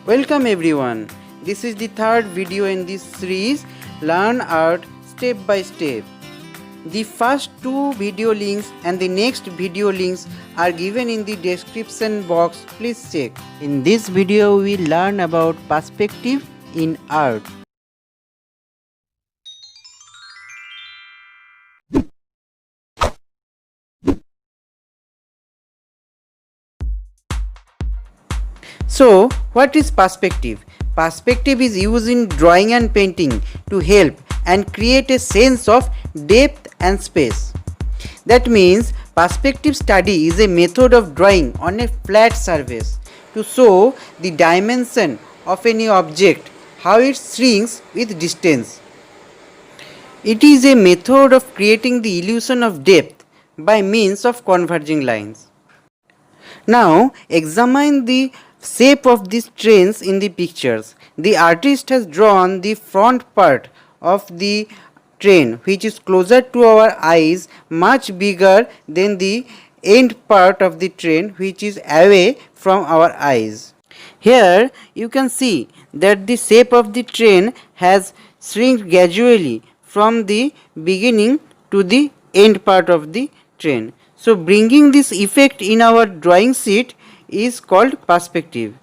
Welcome everyone. This is the third video in this series Learn Art Step by Step. The first two video links and the next video links are given in the description box. Please check. In this video we learn about perspective in art. So, what is perspective? Perspective is used in drawing and painting to help and create a sense of depth and space. That means perspective study is a method of drawing on a flat surface to show the dimension of any object, how it shrinks with distance. It is a method of creating the illusion of depth by means of converging lines. Now examine the shape of these trains in the pictures. The artist has drawn the front part of the train which is closer to our eyes, much bigger than the end part of the train which is away from our eyes. Here you can see that the shape of the train has shrunk gradually from the beginning to the end part of the train. So bringing this effect in our drawing sheet is called perspective.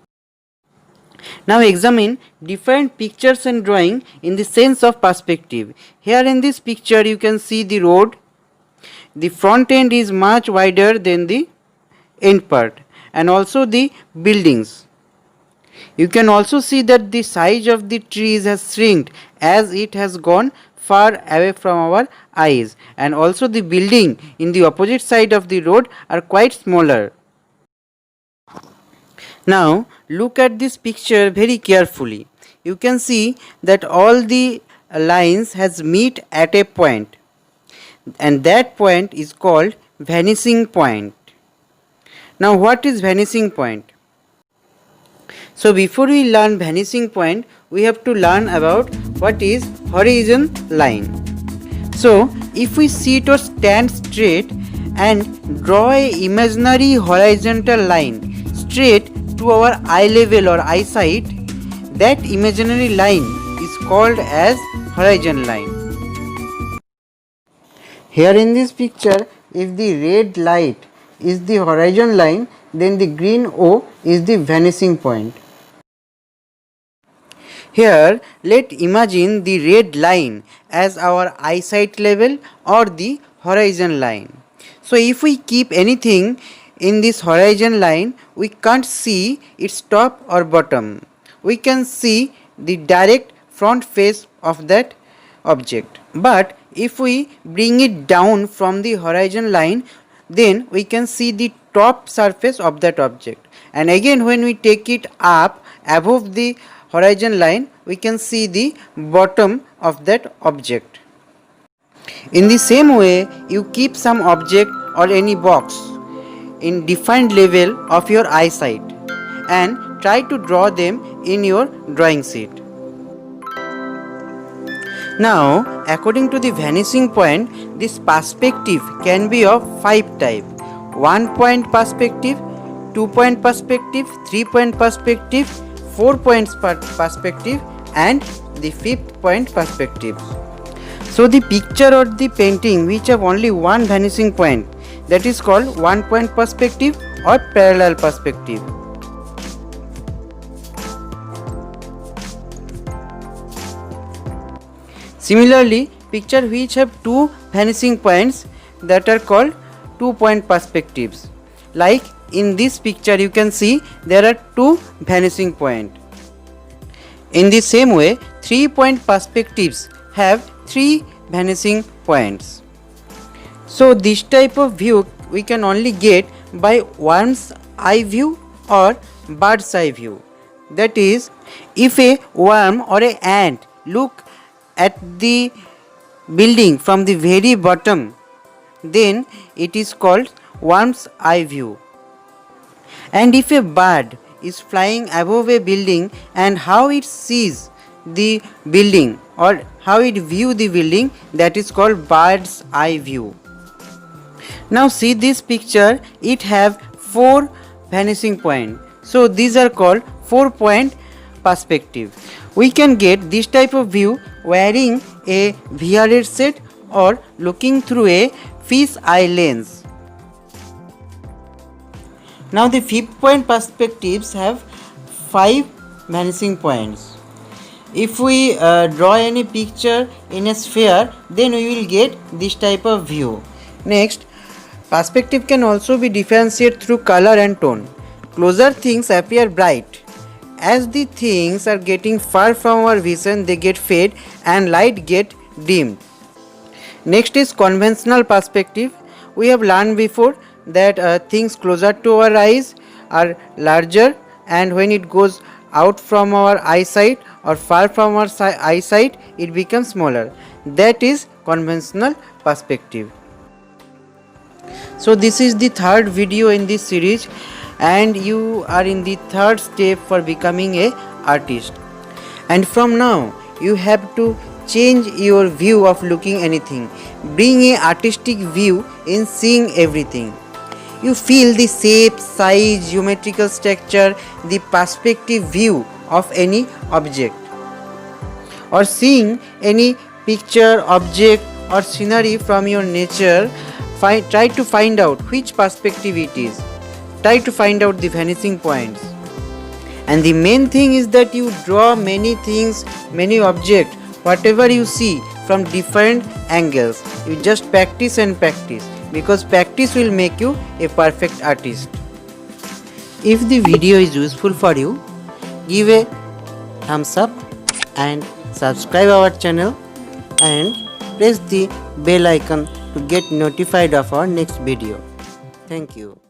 Now examine different pictures and drawing in the sense of perspective. Here in this picture you can see the road. The front end is much wider than the end part, and also the buildings. You can also see that the size of the trees has shrunk as it has gone far away from our eyes, and also the building in the opposite side of the road are quite smaller. Now look at this picture very carefully. You can see that all the lines has meet at a point, and that point is called vanishing point. Now what is vanishing point? So before we learn vanishing point, we have to learn about what is horizon line. So if we sit or stand straight and draw a imaginary horizontal line straight to our eye level or eyesight, that imaginary line is called as horizon line. Here in this picture, if the red light is the horizon line, then the green O is the vanishing point. Here let imagine the red line as our eyesight level or the horizon line. So if we keep anything in this horizon line, we can't see its top or bottom. We can see the direct front face of that object. But if we bring it down from the horizon line, then we can see the top surface of that object. And again when we take it up above the horizon line, we can see the bottom of that object. In the same way, you keep some object or any box in defined level of your eyesight and try to draw them in your drawing sheet. Now according to the vanishing point, this perspective can be of 5 types: 1 point perspective, 2 point perspective, 3 point perspective, 4 points perspective, and the 5th point perspective. So the picture or the painting which have only one vanishing point, that is called 1 point perspective or parallel perspective. Similarly, picture which have 2 vanishing points, that are called 2 point perspectives. Like in this picture you can see there are 2 vanishing points. In the same way, 3 point perspectives have 3 vanishing points. So this type of view we can only get by worm's eye view or bird's eye view. That is, if a worm or an ant look at the building from the very bottom, then it is called worm's eye view. And if a bird is flying above a building and how it sees the building or how it view the building, that is called bird's eye view. Now see this picture, it have 4 vanishing point. So these are called 4 point perspective. We can get this type of view wearing a VR headset or looking through a fish eye lens. Now the 5 point perspectives have 5 vanishing points. If we draw any picture in a sphere, then we will get this type of view. Next, perspective can also be differentiated through color and tone. Closer things appear bright. As the things are getting far from our vision, they get fade and light get dimmed. Next is conventional perspective. We have learned before that things closer to our eyes are larger, and when it goes out from our eyesight or far from our eyesight, it becomes smaller. That is conventional perspective. So this is the third video in this series, and you are in the third step for becoming a artist. And from now you have to change your view of looking anything. Bring a artistic view in seeing everything. You feel the shape, size, geometrical structure, the perspective view of any object, or seeing any picture, object or scenery from your nature. Try to find out which perspective it is. Try to find out the vanishing points. And the main thing is that you draw many things, many objects, whatever you see from different angles. You just practice and practice, because practice will make you a perfect artist. If the video is useful for you, give a thumbs up and subscribe our channel and press the bell icon to get notified of our next video. Thank you.